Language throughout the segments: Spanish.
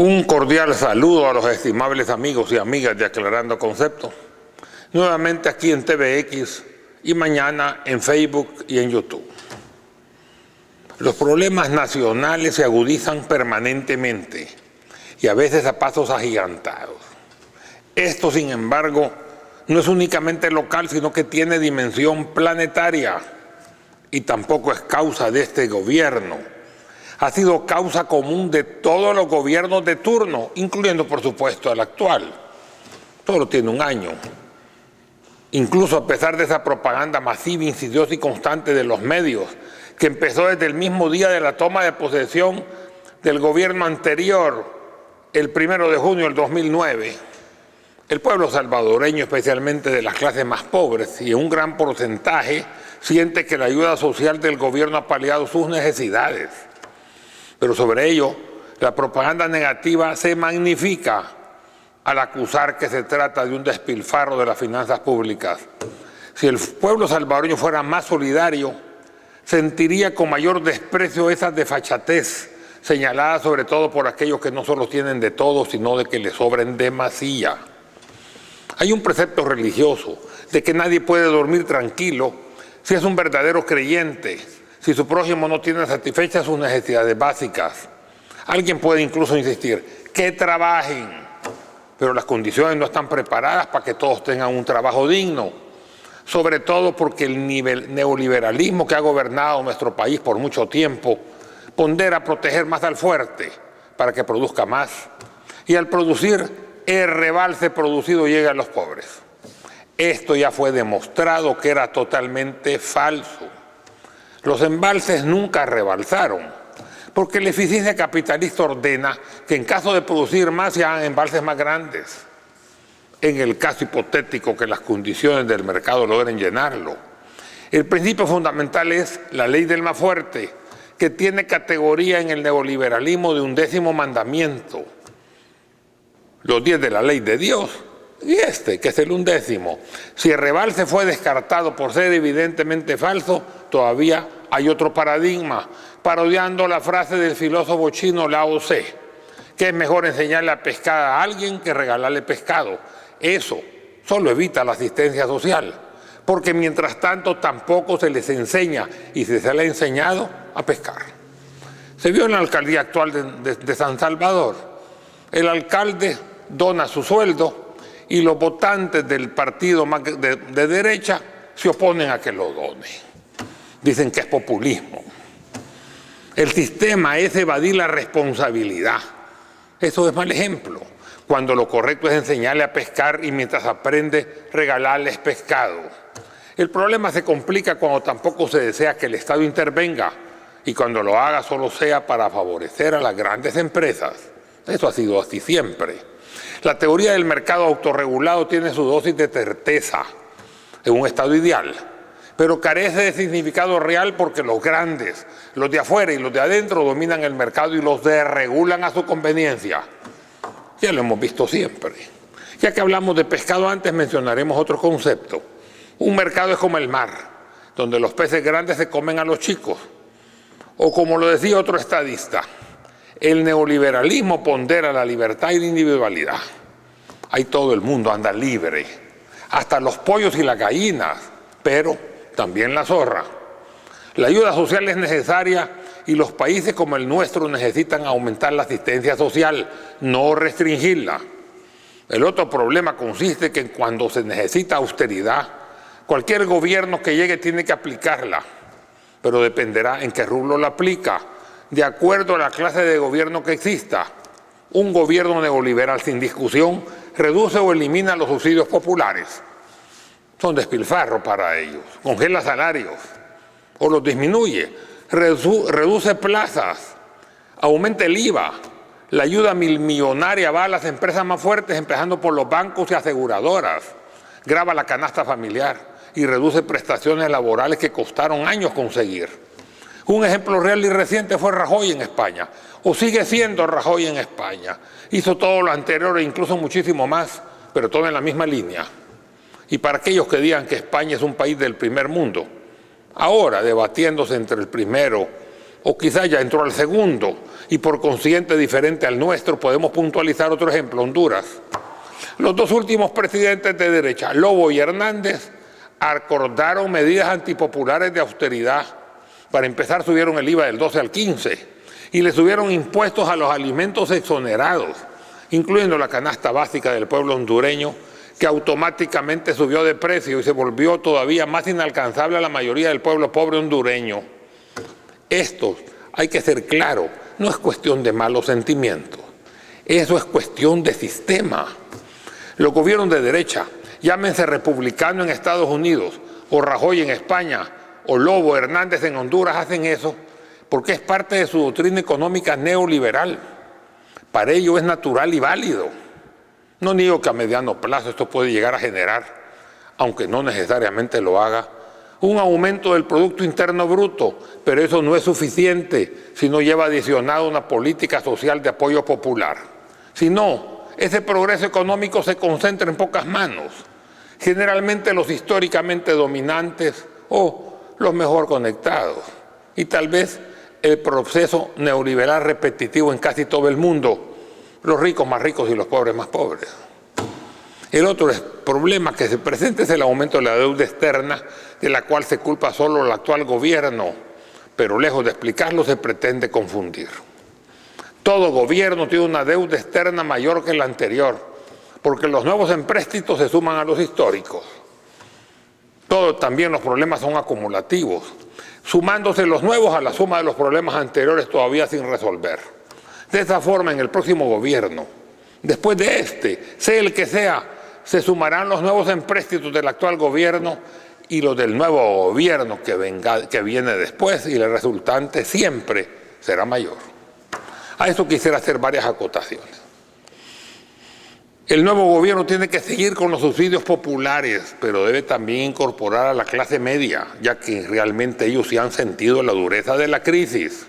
Un cordial saludo a los estimables amigos y amigas de Aclarando Conceptos, nuevamente aquí en TVX y mañana en Facebook y en YouTube. Los problemas nacionales se agudizan permanentemente y a veces a pasos agigantados. Esto, sin embargo, no es únicamente local, sino que tiene dimensión planetaria y tampoco es causa de este gobierno. Ha sido causa común de todos los gobiernos de turno, incluyendo, por supuesto, el actual. Solo tiene un año. Incluso a pesar de esa propaganda masiva, insidiosa y constante de los medios, que empezó desde el mismo día de la toma de posesión del gobierno anterior, el 1 de junio del 2009, el pueblo salvadoreño, especialmente de las clases más pobres y en un gran porcentaje, siente que la ayuda social del gobierno ha paliado sus necesidades. Pero sobre ello, la propaganda negativa se magnifica al acusar que se trata de un despilfarro de las finanzas públicas. Si el pueblo salvadoreño fuera más solidario, sentiría con mayor desprecio esa desfachatez señalada sobre todo por aquellos que no solo tienen de todo, sino de que les sobren demasía. Hay un precepto religioso de que nadie puede dormir tranquilo si es un verdadero creyente, si su prójimo no tiene satisfechas sus necesidades básicas. Alguien puede incluso insistir, que trabajen, pero las condiciones no están preparadas para que todos tengan un trabajo digno, sobre todo porque el neoliberalismo que ha gobernado nuestro país por mucho tiempo pondera proteger más al fuerte para que produzca más, y al producir, el rebalse producido llega a los pobres. Esto ya fue demostrado que era totalmente falso. Los embalses nunca rebalsaron, porque la eficiencia capitalista ordena que en caso de producir más se hagan embalses más grandes, en el caso hipotético que las condiciones del mercado logren llenarlo. El principio fundamental es la ley del más fuerte, que tiene categoría en el neoliberalismo de 11º mandamiento. Los 10 de la ley de Dios, y que es el 11º. Si el rebalse fue descartado por ser evidentemente falso, todavía hay otro paradigma, parodiando la frase del filósofo chino Lao Tse, que es mejor enseñarle a pescar a alguien que regalarle pescado. Eso solo evita la asistencia social, porque mientras tanto tampoco se les enseña, y se les ha enseñado, a pescar. Se vio en la alcaldía actual de San Salvador. El alcalde dona su sueldo y los votantes del partido más de derecha se oponen a que lo done. Dicen que es populismo. El sistema es evadir la responsabilidad. Eso es mal ejemplo, cuando lo correcto es enseñarle a pescar y mientras aprende regalarles pescado. El problema se complica cuando tampoco se desea que el Estado intervenga y cuando lo haga solo sea para favorecer a las grandes empresas. Eso ha sido así siempre. La teoría del mercado autorregulado tiene su dosis de certeza en un estado ideal, pero carece de significado real porque los grandes, los de afuera y los de adentro dominan el mercado y los desregulan a su conveniencia. Ya lo hemos visto siempre. Ya que hablamos de pescado antes, mencionaremos otro concepto. Un mercado es como el mar, donde los peces grandes se comen a los chicos. O como lo decía otro estadista, el neoliberalismo pondera la libertad y la individualidad. Ahí todo el mundo anda libre, hasta los pollos y las gallinas, pero también la zorra. La ayuda social es necesaria y los países como el nuestro necesitan aumentar la asistencia social, no restringirla. El otro problema consiste en que cuando se necesita austeridad, cualquier gobierno que llegue tiene que aplicarla, pero dependerá en qué rubro la aplica, de acuerdo a la clase de gobierno que exista. Un gobierno neoliberal sin discusión reduce o elimina los subsidios populares. Son despilfarro para ellos. Congela salarios o los disminuye. Reduce plazas, aumenta el IVA. La ayuda millonaria va a las empresas más fuertes, empezando por los bancos y aseguradoras. Grava la canasta familiar y reduce prestaciones laborales que costaron años conseguir. Un ejemplo real y reciente fue Rajoy en España, o sigue siendo Rajoy en España. Hizo todo lo anterior e incluso muchísimo más, pero todo en la misma línea. Y para aquellos que digan que España es un país del primer mundo, ahora debatiéndose entre el primero o quizás ya entró al segundo, y por consiguiente diferente al nuestro. Podemos puntualizar otro ejemplo, Honduras. Los dos últimos presidentes de derecha, Lobo y Hernández, acordaron medidas antipopulares de austeridad. Para empezar, subieron el IVA del 12 al 15 y le subieron impuestos a los alimentos exonerados, incluyendo la canasta básica del pueblo hondureño, que automáticamente subió de precio y se volvió todavía más inalcanzable a la mayoría del pueblo pobre hondureño. Esto, hay que ser claro, no es cuestión de malos sentimientos, eso es cuestión de sistema. Los gobiernos de derecha, llámense republicano en Estados Unidos, o Rajoy en España, o Lobo, Hernández en Honduras, hacen eso porque es parte de su doctrina económica neoliberal. Para ello es natural y válido. No niego que a mediano plazo esto puede llegar a generar, aunque no necesariamente lo haga, un aumento del Producto Interno Bruto, pero eso no es suficiente si no lleva adicionado una política social de apoyo popular. Si no, ese progreso económico se concentra en pocas manos, generalmente los históricamente dominantes o los mejor conectados, y tal vez el proceso neoliberal repetitivo en casi todo el mundo, los ricos más ricos y los pobres más pobres. El otro problema que se presenta es el aumento de la deuda externa, de la cual se culpa solo el actual gobierno, pero lejos de explicarlo se pretende confundir. Todo gobierno tiene una deuda externa mayor que la anterior, porque los nuevos empréstitos se suman a los históricos. También los problemas son acumulativos, sumándose los nuevos a la suma de los problemas anteriores todavía sin resolver. De esa forma, en el próximo gobierno, después de este, sea el que sea, se sumarán los nuevos empréstitos del actual gobierno y los del nuevo gobierno que viene después, y el resultante siempre será mayor. A eso quisiera hacer varias acotaciones. El nuevo gobierno tiene que seguir con los subsidios populares, pero debe también incorporar a la clase media, ya que realmente ellos sí han sentido la dureza de la crisis.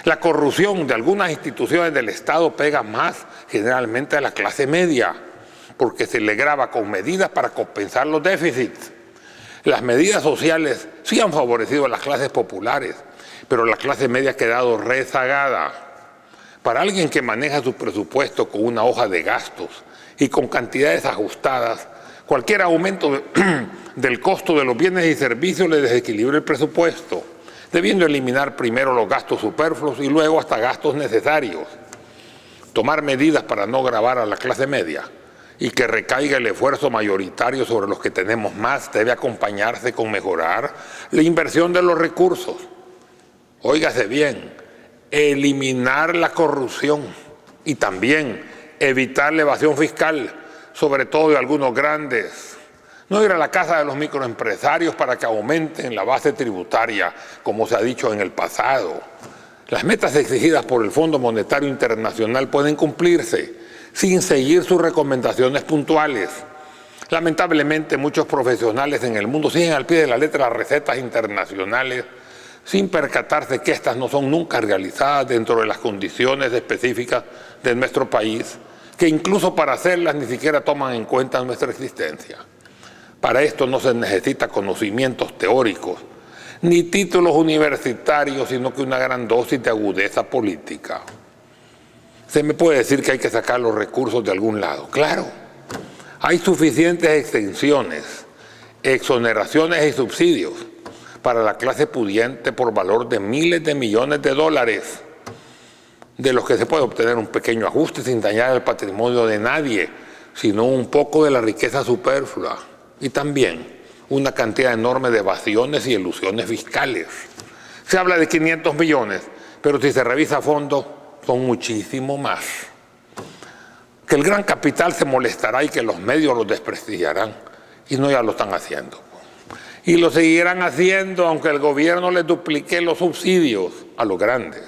La corrupción de algunas instituciones del Estado pega más generalmente a la clase media, porque se le grava con medidas para compensar los déficits. Las medidas sociales sí han favorecido a las clases populares, pero la clase media ha quedado rezagada. Para alguien que maneja su presupuesto con una hoja de gastos y con cantidades ajustadas, cualquier aumento del costo de los bienes y servicios le desequilibra el presupuesto, debiendo eliminar primero los gastos superfluos y luego hasta gastos necesarios. Tomar medidas para no gravar a la clase media y que recaiga el esfuerzo mayoritario sobre los que tenemos más debe acompañarse con mejorar la inversión de los recursos. Óigase bien, eliminar la corrupción y también evitar la evasión fiscal, sobre todo de algunos grandes. No ir a la casa de los microempresarios para que aumenten la base tributaria, como se ha dicho en el pasado. Las metas exigidas por el Fondo Monetario Internacional pueden cumplirse sin seguir sus recomendaciones puntuales. Lamentablemente, muchos profesionales en el mundo siguen al pie de la letra las recetas internacionales sin percatarse que estas no son nunca realizadas dentro de las condiciones específicas de nuestro país, que incluso para hacerlas ni siquiera toman en cuenta nuestra existencia. Para esto no se necesita conocimientos teóricos, ni títulos universitarios, sino que una gran dosis de agudeza política. Se me puede decir que hay que sacar los recursos de algún lado. Claro, hay suficientes exenciones, exoneraciones y subsidios para la clase pudiente por valor de miles de millones de dólares, de los que se puede obtener un pequeño ajuste sin dañar el patrimonio de nadie, sino un poco de la riqueza superflua, y también una cantidad enorme de evasiones y ilusiones fiscales. Se habla de 500 millones, pero si se revisa a fondo, son muchísimo más. Que el gran capital se molestará y que los medios los desprestigiarán, y no ya lo están haciendo. Y lo seguirán haciendo aunque el gobierno les duplique los subsidios a los grandes.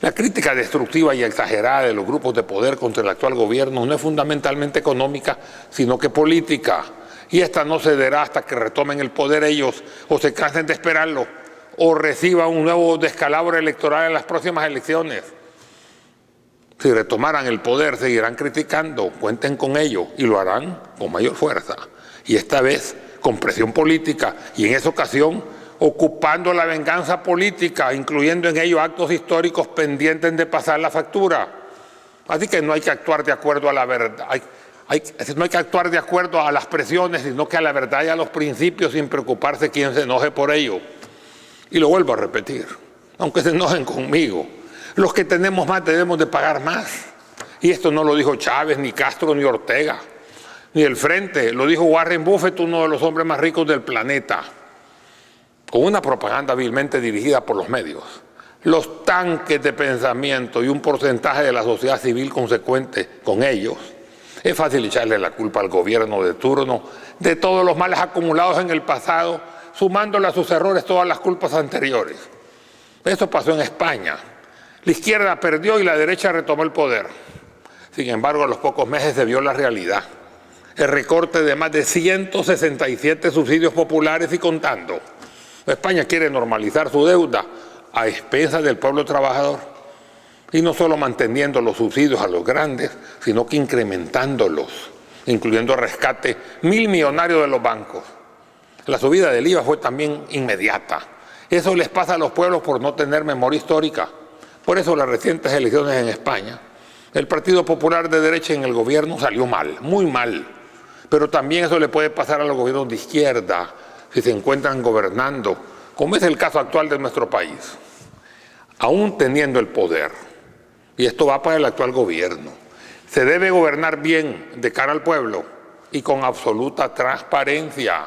La crítica destructiva y exagerada de los grupos de poder contra el actual gobierno no es fundamentalmente económica, sino que política. Y esta no cederá hasta que retomen el poder ellos, o se cansen de esperarlo, o reciban un nuevo descalabro electoral en las próximas elecciones. Si retomaran el poder, seguirán criticando, cuenten con ello, y lo harán con mayor fuerza. Y esta vez con presión política, y en esa ocasión ocupando la venganza política, incluyendo en ello actos históricos pendientes de pasar la factura. Así que no hay que actuar de acuerdo a la verdad, no hay que actuar de acuerdo a las presiones, sino que a la verdad y a los principios, sin preocuparse quién se enoje por ello. Y lo vuelvo a repetir, aunque se enojen conmigo, los que tenemos más debemos de pagar más. Y esto no lo dijo Chávez, ni Castro, ni Ortega, ni el Frente, lo dijo Warren Buffett, uno de los hombres más ricos del planeta, con una propaganda vilmente dirigida por los medios. Los tanques de pensamiento y un porcentaje de la sociedad civil consecuente con ellos, es fácil echarle la culpa al gobierno de turno de todos los males acumulados en el pasado, sumándole a sus errores todas las culpas anteriores. Eso pasó en España. La izquierda perdió y la derecha retomó el poder. Sin embargo, a los pocos meses se vio la realidad. El recorte de más de 167 subsidios populares y contando. España quiere normalizar su deuda a expensas del pueblo trabajador. Y no solo manteniendo los subsidios a los grandes, sino que incrementándolos, incluyendo rescate 1.000 millonarios de los bancos. La subida del IVA fue también inmediata. Eso les pasa a los pueblos por no tener memoria histórica. Por eso las recientes elecciones en España, el Partido Popular de derecha en el gobierno salió mal, muy mal. Pero también eso le puede pasar a los gobiernos de izquierda si se encuentran gobernando, como es el caso actual de nuestro país. Aún teniendo el poder, y esto va para el actual gobierno, se debe gobernar bien de cara al pueblo y con absoluta transparencia.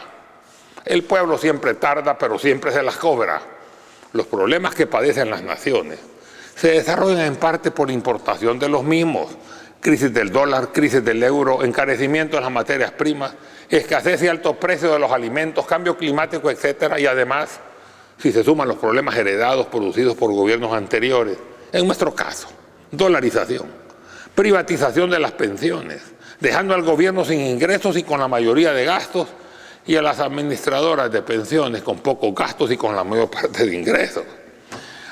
El pueblo siempre tarda, pero siempre se las cobra. Los problemas que padecen las naciones se desarrollan en parte por importación de los mismos. Crisis del dólar, crisis del euro, encarecimiento de las materias primas, escasez y altos precios de los alimentos, cambio climático, etcétera. Y además, si se suman los problemas heredados producidos por gobiernos anteriores, en nuestro caso, dolarización, privatización de las pensiones, dejando al gobierno sin ingresos y con la mayoría de gastos, y a las administradoras de pensiones con pocos gastos y con la mayor parte de ingresos.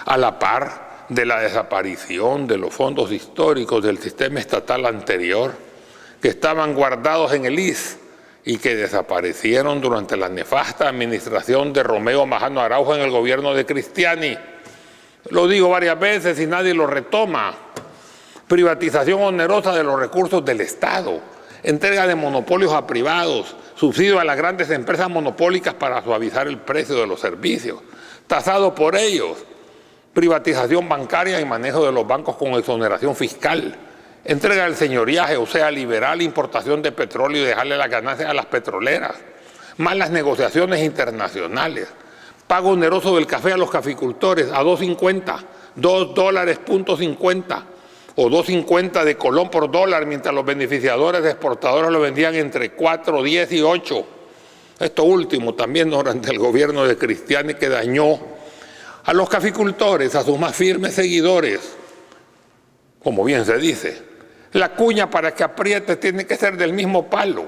A la par de la desaparición de los fondos históricos del sistema estatal anterior, que estaban guardados en el ISS y que desaparecieron durante la nefasta administración de Romeo Majano Araujo en el gobierno de Cristiani. Lo digo varias veces y nadie lo retoma. Privatización onerosa de los recursos del Estado, entrega de monopolios a privados, subsidio a las grandes empresas monopólicas para suavizar el precio de los servicios, tasado por ellos, privatización bancaria y manejo de los bancos con exoneración fiscal, entrega del señoriaje, o sea, liberar la importación de petróleo y dejarle las ganancias a las petroleras, malas negociaciones internacionales, pago oneroso del café a los caficultores a $2.50, $2.50 o $2.50 de colón por dólar, mientras los beneficiadores de exportadores lo vendían entre 4, 10 y 8. Esto último también durante el gobierno de Cristiani, que dañó a los caficultores, a sus más firmes seguidores. Como bien se dice, la cuña para que apriete tiene que ser del mismo palo.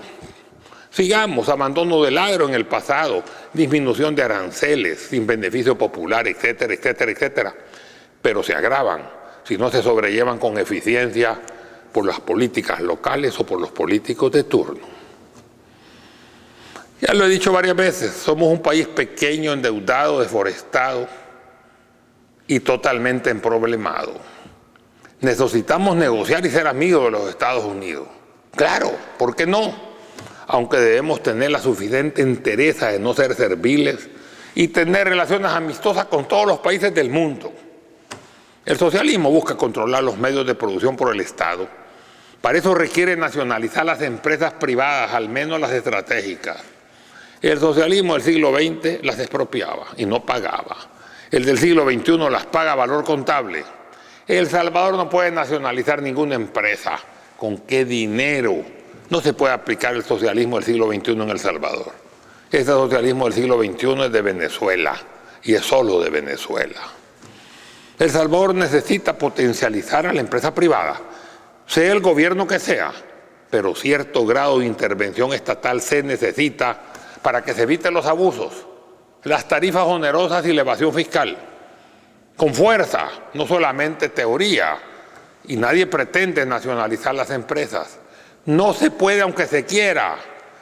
Sigamos, abandono del agro en el pasado, disminución de aranceles sin beneficio popular, etcétera, etcétera, etcétera. Pero se agravan si no se sobrellevan con eficiencia por las políticas locales o por los políticos de turno. Ya lo he dicho varias veces, somos un país pequeño, endeudado, deforestado y totalmente emproblemado. Necesitamos negociar y ser amigos de los Estados Unidos. Claro, ¿por qué no? Aunque debemos tener la suficiente entereza de no ser serviles y tener relaciones amistosas con todos los países del mundo. El socialismo busca controlar los medios de producción por el Estado. Para eso requiere nacionalizar las empresas privadas, al menos las estratégicas. El socialismo del siglo XX las expropiaba y no pagaba. El del siglo XXI las paga a valor contable. El Salvador no puede nacionalizar ninguna empresa. ¿Con qué dinero? No se puede aplicar el socialismo del siglo XXI en El Salvador. Este socialismo del siglo XXI es de Venezuela y es solo de Venezuela. El Salvador necesita potencializar a la empresa privada, sea el gobierno que sea, pero cierto grado de intervención estatal se necesita para que se eviten los abusos, las tarifas onerosas y la evasión fiscal. Con fuerza, no solamente teoría, y nadie pretende nacionalizar las empresas. No se puede aunque se quiera,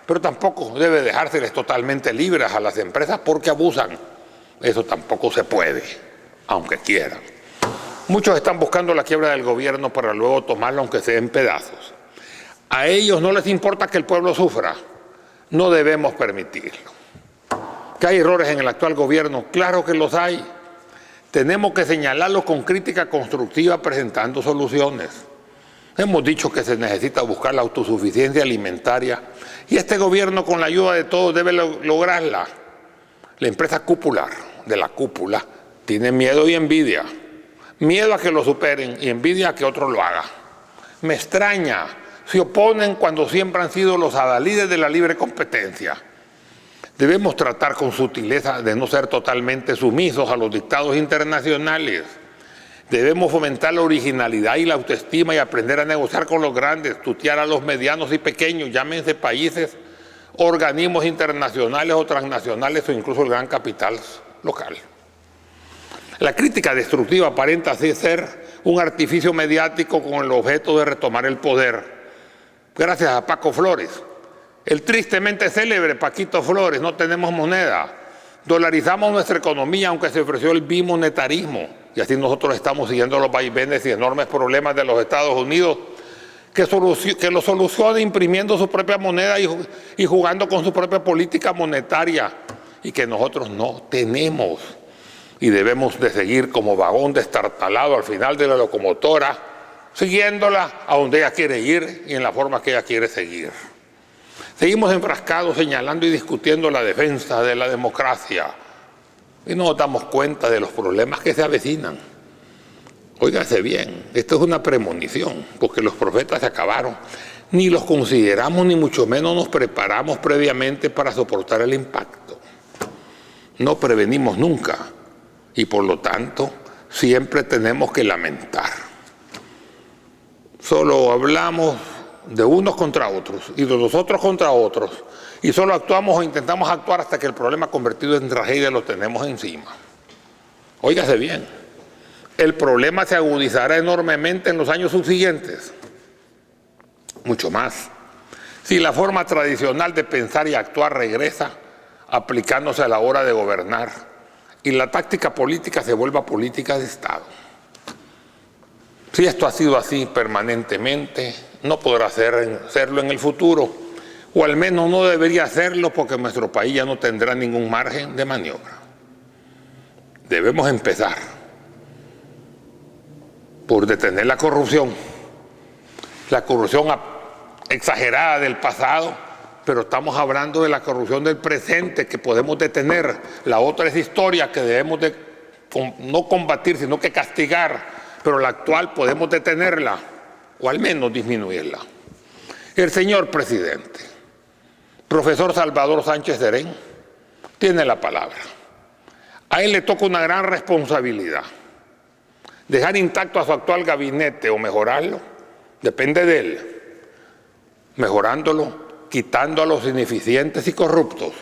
pero tampoco debe dejárseles totalmente libres a las empresas porque abusan. Eso tampoco se puede, aunque quieran. Muchos están buscando la quiebra del gobierno para luego tomarlo aunque sea en pedazos. A ellos no les importa que el pueblo sufra. No debemos permitirlo. ¿Que hay errores en el actual gobierno? Claro que los hay. Tenemos que señalarlos con crítica constructiva presentando soluciones. Hemos dicho que se necesita buscar la autosuficiencia alimentaria y este gobierno con la ayuda de todos debe lograrla. La empresa cupular de la cúpula tiene miedo y envidia. Miedo a que lo superen y envidia a que otro lo haga. Me extraña, se oponen cuando siempre han sido los adalides de la libre competencia. Debemos tratar con sutileza de no ser totalmente sumisos a los dictados internacionales. Debemos fomentar la originalidad y la autoestima y aprender a negociar con los grandes, tutear a los medianos y pequeños, llámense países, organismos internacionales o transnacionales o incluso el gran capital local. La crítica destructiva aparenta así ser un artificio mediático con el objeto de retomar el poder. Gracias a Paco Flores, el tristemente célebre Paquito Flores, no tenemos moneda. Dolarizamos nuestra economía aunque se ofreció el bimonetarismo. Y así nosotros estamos siguiendo los vaivenes y enormes problemas de los Estados Unidos que lo soluciona imprimiendo su propia moneda y jugando con su propia política monetaria y que nosotros no tenemos. Y debemos de seguir como vagón destartalado al final de la locomotora, siguiéndola a donde ella quiere ir y en la forma que ella quiere seguir. Seguimos enfrascados señalando y discutiendo la defensa de la democracia y no nos damos cuenta de los problemas que se avecinan. Óigase bien, esto es una premonición, porque los profetas se acabaron. Ni los consideramos, ni mucho menos nos preparamos previamente para soportar el impacto. No prevenimos nunca y por lo tanto siempre tenemos que lamentar. Solo hablamos de unos contra otros y de los otros contra otros y solo actuamos o intentamos actuar hasta que el problema convertido en tragedia lo tenemos encima. Óigase bien, el problema se agudizará enormemente en los años subsiguientes, mucho más, si la forma tradicional de pensar y actuar regresa aplicándose a la hora de gobernar y la táctica política se vuelva política de Estado. Si esto ha sido así permanentemente, no podrá serlo en el futuro, o al menos no debería hacerlo porque nuestro país ya no tendrá ningún margen de maniobra. Debemos empezar por detener la corrupción exagerada del pasado, pero estamos hablando de la corrupción del presente que podemos detener. La otra es historia que debemos de no combatir, sino que castigar. Pero la actual podemos detenerla o al menos disminuirla. El señor presidente, profesor Salvador Sánchez Serén, tiene la palabra. A él le toca una gran responsabilidad. Dejar intacto a su actual gabinete o mejorarlo, depende de él. Mejorándolo, quitando a los ineficientes y corruptos.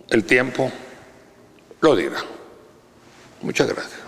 El tiempo lo dirá. Muchas gracias.